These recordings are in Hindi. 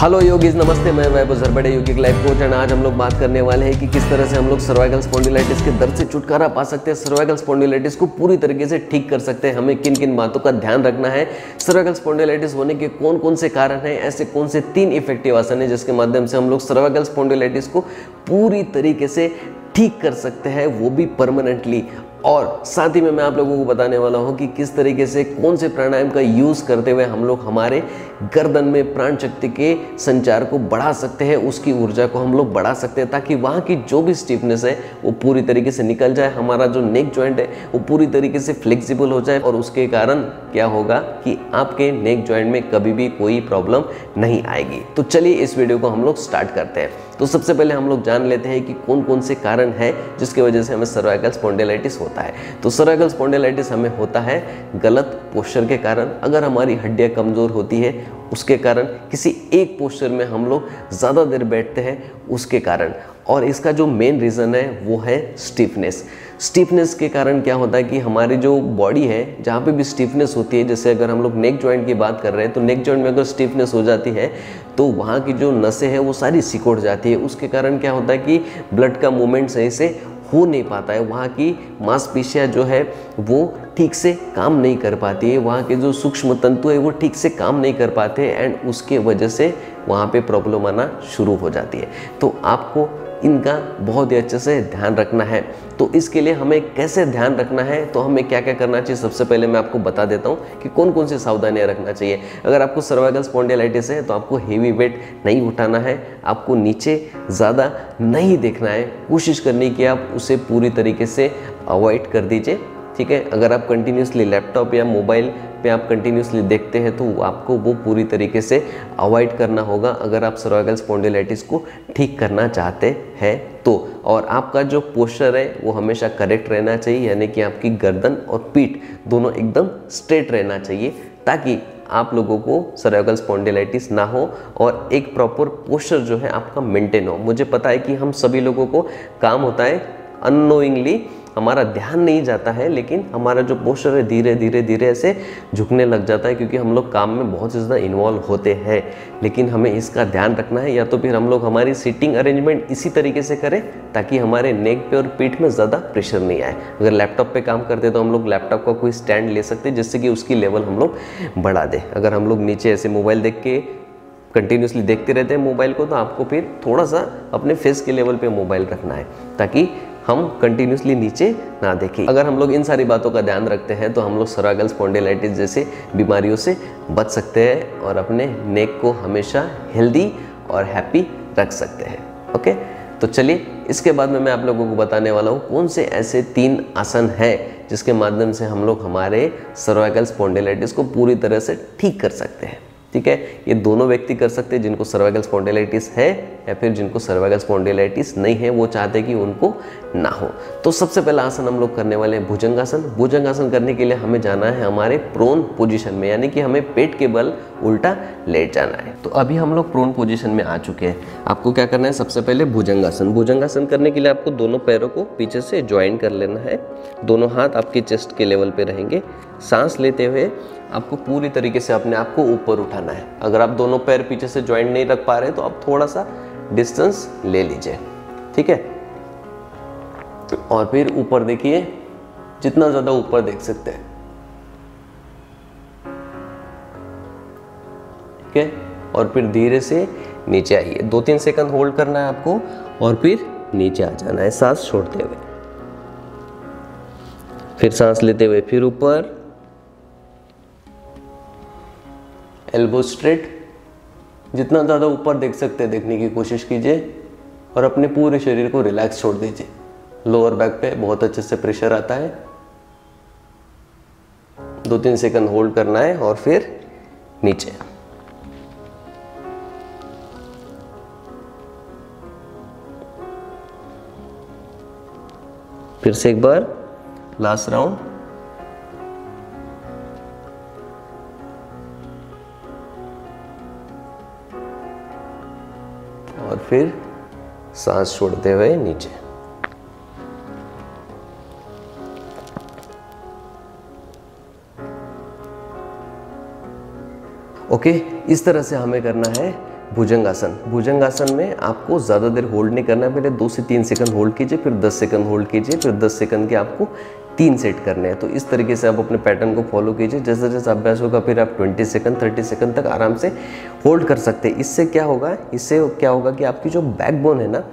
हेलो योगीज, नमस्ते। मैं वैभव झरबड़े, योगिक लाइफ कोच, एंड आज हम लोग बात करने वाले हैं कि किस तरह से हम लोग सर्वाइकल स्पॉन्डिलाइटिस के दर्द से छुटकारा पा सकते हैं, सर्वाइकल स्पॉन्डिलाइटिस को पूरी तरीके से ठीक कर सकते हैं। हमें किन किन बातों का ध्यान रखना है, सर्वाइकल स्पॉन्डिलाइटिस होने के कौन कौन से कारण हैं, ऐसे कौन से 3 इफेक्टिव आसन हैं जिसके माध्यम से हम लोग सर्वाइकल स्पॉन्डिलाइटिस को पूरी तरीके से ठीक कर सकते हैं, वो भी परमानेंटली। और साथ ही में मैं आप लोगों को बताने वाला हूं कि किस तरीके से कौन से प्राणायाम का यूज़ करते हुए हम लोग हमारे गर्दन में प्राण शक्ति के संचार को बढ़ा सकते हैं, उसकी ऊर्जा को हम लोग बढ़ा सकते हैं, ताकि वहाँ की जो भी स्टिफनेस है वो पूरी तरीके से निकल जाए, हमारा जो नेक जॉइंट है वो पूरी तरीके से फ्लेक्सिबल हो जाए। और उसके कारण क्या होगा कि आपके नेक जॉइंट में कभी भी कोई प्रॉब्लम नहीं आएगी। तो चलिए इस वीडियो को हम लोग स्टार्ट करते हैं। तो सबसे पहले हम लोग जान लेते हैं कि कौन कौन से कारण हैं जिसकी वजह से हमें सर्वाइकल स्पॉन्डिलाइटिस होता है। तो सर्वाइकल स्पॉन्डिलाइटिस हमें होता है गलत पोस्चर के कारण, अगर हमारी हड्डियां कमज़ोर होती है उसके कारण, किसी एक पोस्चर में हम लोग ज़्यादा देर बैठते हैं उसके कारण, और इसका जो मेन रीज़न है वो है स्टिफनेस। स्टिफनेस के कारण क्या होता है कि हमारी जो बॉडी है जहाँ पे भी स्टिफनेस होती है, जैसे अगर हम लोग नेक जॉइंट की बात कर रहे हैं तो नेक जॉइंट में अगर स्टिफनेस हो जाती है तो वहाँ की जो नसें हैं वो सारी सिकुड़ जाती है। उसके कारण क्या होता है कि ब्लड का मूवमेंट सही से हो नहीं पाता है, वहाँ की मांसपेशियाँ जो है वो ठीक से काम नहीं कर पाती है, वहाँ के जो सूक्ष्म तंतु है वो ठीक से काम नहीं कर पाते, एंड उसके वजह से वहाँ पे प्रॉब्लम आना शुरू हो जाती है। तो आपको इनका बहुत ही अच्छे से ध्यान रखना है। तो इसके लिए हमें कैसे ध्यान रखना है, तो हमें क्या क्या करना चाहिए, सबसे पहले मैं आपको बता देता हूँ कि कौन कौन सी सावधानियाँ रखना चाहिए। अगर आपको सर्वाइकल स्पॉन्डिलाइटिस है तो आपको हेवी वेट नहीं उठाना है, आपको नीचे ज़्यादा नहीं देखना है, कोशिश करनी कि आप उसे पूरी तरीके से अवॉइड कर दीजिए। ठीक है, अगर आप कंटिन्यूसली लैपटॉप या मोबाइल पे आप कंटिन्यूसली देखते हैं तो आपको वो पूरी तरीके से अवॉइड करना होगा अगर आप सर्वाइकल स्पॉन्डिलाइटिस को ठीक करना चाहते हैं तो। और आपका जो पोस्चर है वो हमेशा करेक्ट रहना चाहिए, यानी कि आपकी गर्दन और पीठ दोनों एकदम स्ट्रेट रहना चाहिए, ताकि आप लोगों को सर्वाइकल स्पॉन्डिलाइटिस ना हो और एक प्रॉपर पोस्चर जो है आपका मेंटेन हो। मुझे पता है कि हम सभी लोगों को काम होता है, अननोइंगली हमारा ध्यान नहीं जाता है, लेकिन हमारा जो पोस्चर है धीरे धीरे धीरे ऐसे झुकने लग जाता है, क्योंकि हम लोग काम में बहुत ज़्यादा इन्वॉल्व होते हैं। लेकिन हमें इसका ध्यान रखना है, या तो फिर हम लोग हमारी सीटिंग अरेंजमेंट इसी तरीके से करें ताकि हमारे नेक पे और पीठ में ज़्यादा प्रेशर नहीं आए। अगर लैपटॉप पे काम करते तो हम लोग लैपटॉप का कोई स्टैंड ले सकते हैं जिससे कि उसकी लेवल हम लोग बढ़ा दें। अगर हम लोग नीचे ऐसे मोबाइल देख के कंटिन्यूसली देखते रहते हैं मोबाइल को, तो आपको फिर थोड़ा सा अपने फेस के लेवल पे मोबाइल रखना है ताकि हम कंटिन्यूसली नीचे ना देखें। अगर हम लोग इन सारी बातों का ध्यान रखते हैं तो हम लोग सर्वाइकल स्पॉन्डिलाइटिस जैसे बीमारियों से बच सकते हैं और अपने नेक को हमेशा हेल्दी और हैप्पी रख सकते हैं। ओके, तो चलिए इसके बाद में मैं आप लोगों को बताने वाला हूँ कौन से ऐसे 3 आसन हैं जिसके माध्यम से हम लोग हमारे सर्वाइकल स्पॉन्डिलाइटिस को पूरी तरह से ठीक कर सकते हैं। ठीक है, ये दोनों व्यक्ति कर सकते हैं, जिनको सर्वाइकल स्पॉन्डिलाइटिस है या फिर जिनको सर्वाइकल स्पॉन्डिलाइटिस नहीं है, वो चाहते हैं कि उनको ना हो। तो सबसे पहला आसन हम लोग करने वाले हैं भुजंगासन। भुजंगासन करने के लिए हमें जाना है हमारे प्रोन पोजीशन में, यानी कि हमें पेट के बल उल्टा लेट जाना है। तो अभी हम लोग प्रोन पोजीशन में आ चुके हैं। आपको क्या करना है, सबसे पहले भुजंगासन। भुजंगासन करने के लिए आपको दोनों पैरों को पीछे से ज्वाइन कर लेना है, दोनों हाथ आपके चेस्ट के लेवल पे रहेंगे। सांस लेते हुए आपको पूरी तरीके से अपने आप को ऊपर उठाना है। अगर आप दोनों पैर पीछे से ज्वाइंट नहीं रख पा रहे तो आप थोड़ा सा डिस्टेंस ले लीजिए। ठीक है, और फिर ऊपर देखिए, जितना ज्यादा ऊपर देख सकते हैं। ठीक है, और फिर धीरे से नीचे आइए। 2-3 सेकंड होल्ड करना है आपको और फिर नीचे आ जाना है सांस छोड़ते हुए। फिर सांस लेते हुए फिर ऊपर, एल्बो स्ट्रेट, जितना ज़्यादा ऊपर देख सकते हैं देखने की कोशिश कीजिए, और अपने पूरे शरीर को रिलैक्स छोड़ दीजिए। लोअर बैक पे बहुत अच्छे से प्रेशर आता है। 2-3 सेकंड होल्ड करना है और फिर नीचे। फिर से एक बार लास्ट राउंड। और फिर सांस छोड़ते हुए नीचे। ओके, इस तरह से हमें करना है भुजंगासन। भुजंगासन में आपको ज़्यादा देर होल्ड नहीं करना है, पहले 2 से 3 सेकंड होल्ड कीजिए, फिर 10 सेकंड होल्ड कीजिए, फिर 10 सेकंड के आपको 3 सेट करने हैं। तो इस तरीके से आप अपने पैटर्न को फॉलो कीजिए। जैसे जैसे अभ्यास होगा फिर आप 20 सेकंड 30 सेकंड तक आराम से होल्ड कर सकते हैं। इससे क्या होगा कि आपकी जो बैकबोन है ना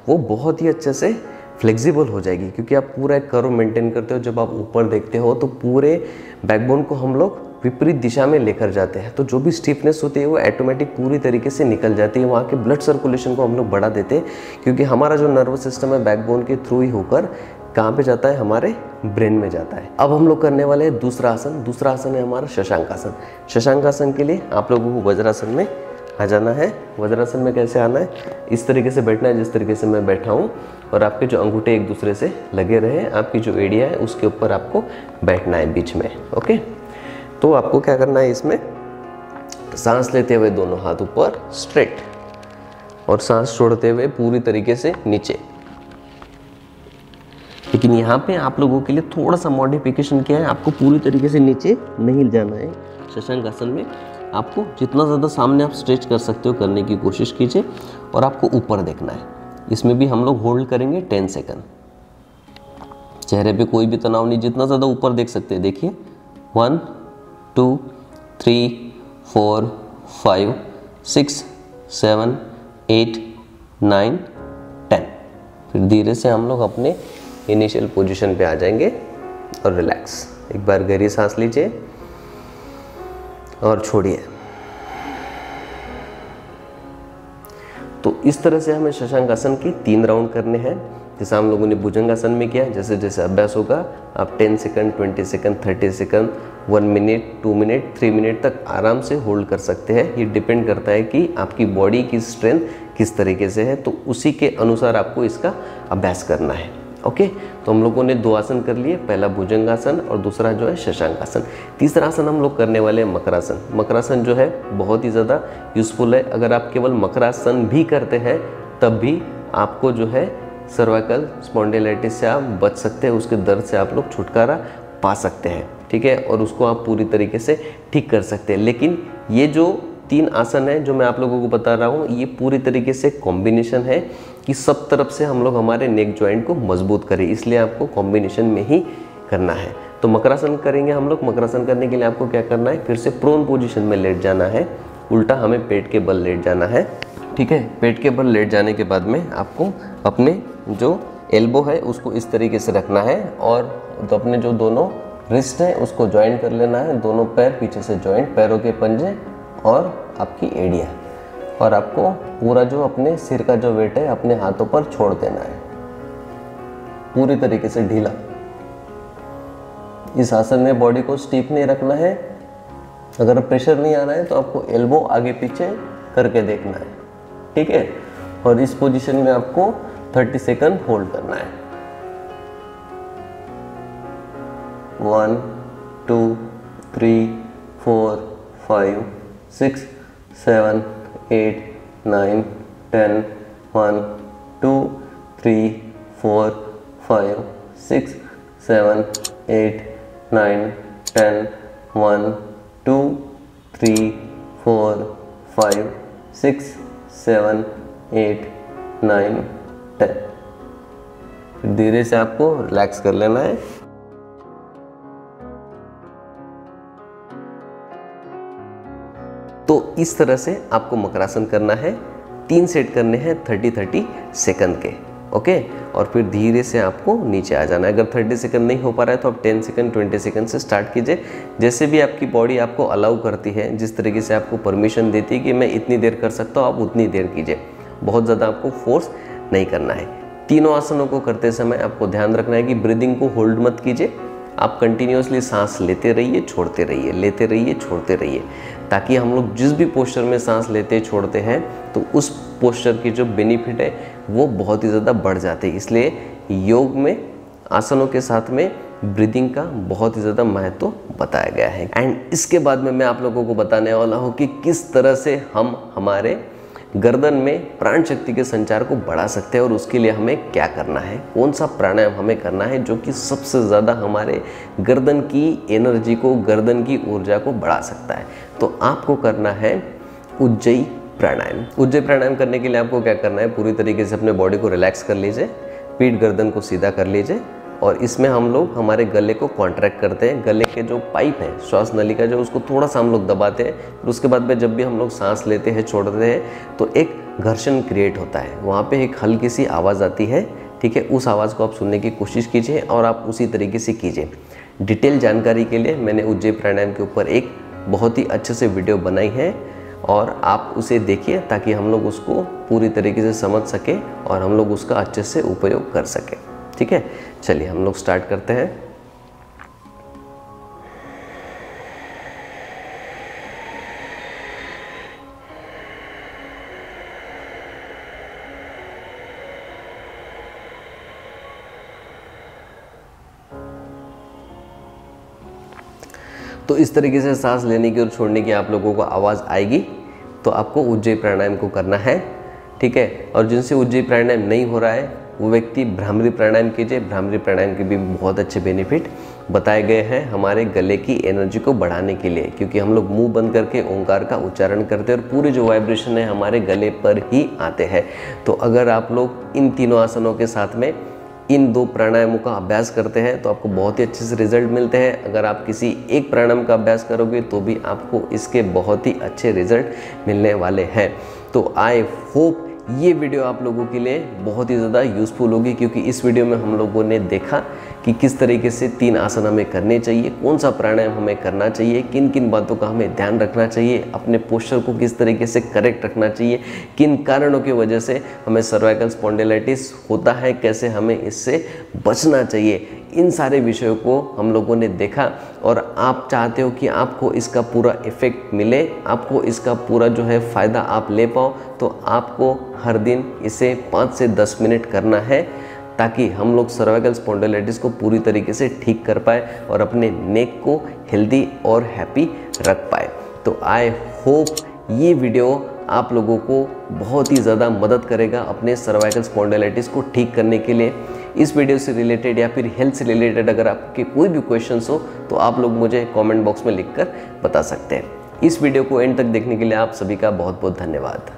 वो बहुत ही अच्छे से फ्लेक्सिबल हो जाएगी, क्योंकि आप पूरा एक कर्व मेंटेन करते हो। जब आप ऊपर देखते हो तो पूरे बैकबोन को हम लोग विपरीत दिशा में लेकर जाते हैं, तो जो भी स्टिफनेस होती है वो ऑटोमेटिक पूरी तरीके से निकल जाती है। वहाँ के ब्लड सर्कुलेशन को हम लोग बढ़ा देते हैं, क्योंकि हमारा जो नर्वस सिस्टम है बैकबोन के थ्रू ही होकर कहाँ पे जाता है, हमारे ब्रेन में जाता है। अब हम लोग करने वाले हैं दूसरा आसन। दूसरा आसन है हमारा शशांकासन। शशांकासन के लिए आप लोगों को वज्रासन में आ जाना है। वज्रासन में कैसे आना है, इस तरीके से बैठना है जिस तरीके से मैं बैठा हूँ, और आपके जो अंगूठे एक दूसरे से लगे रहे, आपकी जो एड़िया है उसके ऊपर आपको बैठना है बीच में। ओके, तो आपको क्या करना है, इसमें सांस लेते हुए दोनों हाथ ऊपर स्ट्रेट, और सांस छोड़ते हुए पूरी तरीके से नीचे। लेकिन यहाँ पे आप लोगों के लिए थोड़ा सा मॉडिफिकेशन क्या है, आपको पूरी तरीके से नीचे नहीं जाना है। शशांकासन में आपको जितना ज़्यादा सामने आप स्ट्रेच कर सकते हो करने की कोशिश कीजिए, और आपको ऊपर देखना है। इसमें भी हम लोग होल्ड करेंगे 10 सेकंड। चेहरे पे कोई भी तनाव नहीं, जितना ज़्यादा ऊपर देख सकते हैं देखिए। 1 2 3 4 5 6 7 8 9 10। फिर धीरे से हम लोग अपने इनिशियल पोजीशन पे आ जाएंगे और रिलैक्स। एक बार गहरी सांस लीजिए और छोड़िए। तो इस तरह से हमें शशांकासन की 3 राउंड करने हैं, जैसा हम लोगों ने भुजंगासन में किया। जैसे जैसे अभ्यास होगा आप 10 second 20 second 30 second 1 minute 2 minute 3 minute तक आराम से होल्ड कर सकते हैं। ये डिपेंड करता है कि आपकी बॉडी की स्ट्रेंथ किस तरीके से है, तो उसी के अनुसार आपको इसका अभ्यास करना है। ओके, तो हम लोगों ने 2 आसन कर लिए, पहला भुजंगासन और दूसरा जो है शशांकासन। तीसरा आसन हम लोग करने वाले हैं मकरासन। मकरासन जो है बहुत ही ज़्यादा यूज़फुल है। अगर आप केवल मकरासन भी करते हैं तब भी आपको जो है सर्वाइकल स्पॉन्डिलाइटिस से आप बच सकते हैं, उसके दर्द से आप लोग छुटकारा पा सकते हैं, ठीक है, और उसको आप पूरी तरीके से ठीक कर सकते हैं। लेकिन ये जो 3 आसन है जो मैं आप लोगों को बता रहा हूँ, ये पूरी तरीके से कॉम्बिनेशन है कि सब तरफ से हम लोग हमारे नेक जॉइंट को मजबूत करें, इसलिए आपको कॉम्बिनेशन में ही करना है। तो मकरासन करेंगे हम लोग। मकरासन करने के लिए आपको क्या करना है, फिर से प्रोन पोजीशन में लेट जाना है, उल्टा हमें पेट के बल लेट जाना है, ठीक है। पेट के बल लेट जाने के बाद में आपको अपने जो एल्बो है उसको इस तरीके से रखना है, और तो अपने जो दोनों रिस्ट है उसको ज्वाइंट कर लेना है, दोनों पैर पीछे से ज्वाइंट, पैरों के पंजे और आपकी एड़ियाँ, और आपको पूरा जो अपने सिर का जो वेट है अपने हाथों पर छोड़ देना है, पूरी तरीके से ढीला। इस आसन में बॉडी को स्टीफ नहीं रखना है। अगर प्रेशर नहीं आ रहा है तो आपको एल्बो आगे पीछे करके देखना है, ठीक है, और इस पोजीशन में आपको 30 सेकंड होल्ड करना है। 1 2 3 4 5 6 7 8 9 10 1 2 3 4 5 6 7 8 9 10 1 2 3 4 5 6 7 8 9 10। फिर धीरे से आपको रिलैक्स कर लेना है। तो इस तरह से आपको मकरासन करना है। 3 सेट करने हैं 30-30 सेकंड के, ओके, और फिर धीरे से आपको नीचे आ जाना है। अगर 30 सेकंड नहीं हो पा रहा है तो आप 10 सेकंड 20 सेकंड से स्टार्ट कीजिए, जैसे भी आपकी बॉडी आपको अलाउ करती है, जिस तरीके से आपको परमिशन देती है कि मैं इतनी देर कर सकता हूँ, आप उतनी देर कीजिए। बहुत ज़्यादा आपको फोर्स नहीं करना है। तीनों आसनों को करते समय आपको ध्यान रखना है कि ब्रीदिंग को होल्ड मत कीजिए, आप कंटिन्यूसली सांस लेते रहिए, छोड़ते रहिए, लेते रहिए, छोड़ते रहिए, ताकि हम लोग जिस भी पोस्चर में सांस लेते छोड़ते हैं तो उस पोस्चर की जो बेनिफिट है वो बहुत ही ज़्यादा बढ़ जाते हैं। इसलिए योग में आसनों के साथ में ब्रीदिंग का बहुत ही ज़्यादा महत्व बताया गया है। एंड इसके बाद में मैं आप लोगों को बताने वाला हूँ कि किस तरह से हम हमारे गर्दन में प्राण शक्ति के संचार को बढ़ा सकते हैं, और उसके लिए हमें क्या करना है, कौन सा प्राणायाम हमें करना है जो कि सबसे ज़्यादा हमारे गर्दन की एनर्जी को, गर्दन की ऊर्जा को बढ़ा सकता है। तो आपको करना है उज्जयी प्राणायाम। उज्जयी प्राणायाम करने के लिए आपको क्या करना है, पूरी तरीके से अपने बॉडी को रिलैक्स कर लीजिए, पीठ गर्दन को सीधा कर लीजिए और इसमें हम लोग हमारे गले को कॉन्ट्रैक्ट करते हैं। गले के जो पाइप है श्वास नली का, जो उसको थोड़ा सा हम लोग दबाते हैं। फिर उसके बाद में जब भी हम लोग सांस लेते हैं छोड़ते हैं तो एक घर्षण क्रिएट होता है, वहाँ पे एक हल्की सी आवाज़ आती है, ठीक है। उस आवाज़ को आप सुनने की कोशिश कीजिए और आप उसी तरीके से कीजिए। डिटेल जानकारी के लिए मैंने उज्जयी प्राणायाम के ऊपर एक बहुत ही अच्छे से वीडियो बनाई है और आप उसे देखिए ताकि हम लोग उसको पूरी तरीके से समझ सके और हम लोग उसका अच्छे से उपयोग कर सके, ठीक है। चलिए हम लोग स्टार्ट करते हैं। तो इस तरीके से सांस लेने की और छोड़ने की आप लोगों को आवाज़ आएगी तो आपको उज्जयी प्राणायाम को करना है, ठीक है। और जिनसे उज्जयी प्राणायाम नहीं हो रहा है वो व्यक्ति भ्रामरी प्राणायाम कीजिए। भ्रामरी प्राणायाम के भी बहुत अच्छे बेनिफिट बताए गए हैं हमारे गले की एनर्जी को बढ़ाने के लिए, क्योंकि हम लोग मुंह बंद करके ओंकार का उच्चारण करते हैं और पूरे जो वाइब्रेशन है हमारे गले पर ही आते हैं। तो अगर आप लोग इन तीनों आसनों के साथ में इन 2 प्राणायामों का अभ्यास करते हैं तो आपको बहुत ही अच्छे से रिजल्ट मिलते हैं। अगर आप किसी एक प्राणायाम का अभ्यास करोगे तो भी आपको इसके बहुत ही अच्छे रिजल्ट मिलने वाले हैं। तो आई होप ये वीडियो आप लोगों के लिए बहुत ही ज़्यादा यूज़फुल होगी, क्योंकि इस वीडियो में हम लोगों ने देखा कि किस तरीके से 3 आसन हमें करने चाहिए, कौन सा प्राणायाम हमें करना चाहिए, किन किन बातों का हमें ध्यान रखना चाहिए, अपने पोस्चर को किस तरीके से करेक्ट रखना चाहिए, किन कारणों की वजह से हमें सर्वाइकल स्पॉन्डिलाइटिस होता है, कैसे हमें इससे बचना चाहिए। इन सारे विषयों को हम लोगों ने देखा और आप चाहते हो कि आपको इसका पूरा इफेक्ट मिले, आपको इसका पूरा जो है फ़ायदा आप ले पाओ, तो आपको हर दिन इसे 5 से 10 मिनट करना है ताकि हम लोग सर्वाइकल स्पॉन्डिलाइटिस को पूरी तरीके से ठीक कर पाए और अपने नेक को हेल्दी और हैप्पी रख पाए। तो आई होप ये वीडियो आप लोगों को बहुत ही ज़्यादा मदद करेगा अपने सर्वाइकल स्पॉन्डिलाइटिस को ठीक करने के लिए। इस वीडियो से रिलेटेड या फिर हेल्थ से रिलेटेड अगर आपके कोई भी क्वेश्चंस हो तो आप लोग मुझे कमेंट बॉक्स में लिखकर बता सकते हैं। इस वीडियो को एंड तक देखने के लिए आप सभी का बहुत बहुत धन्यवाद।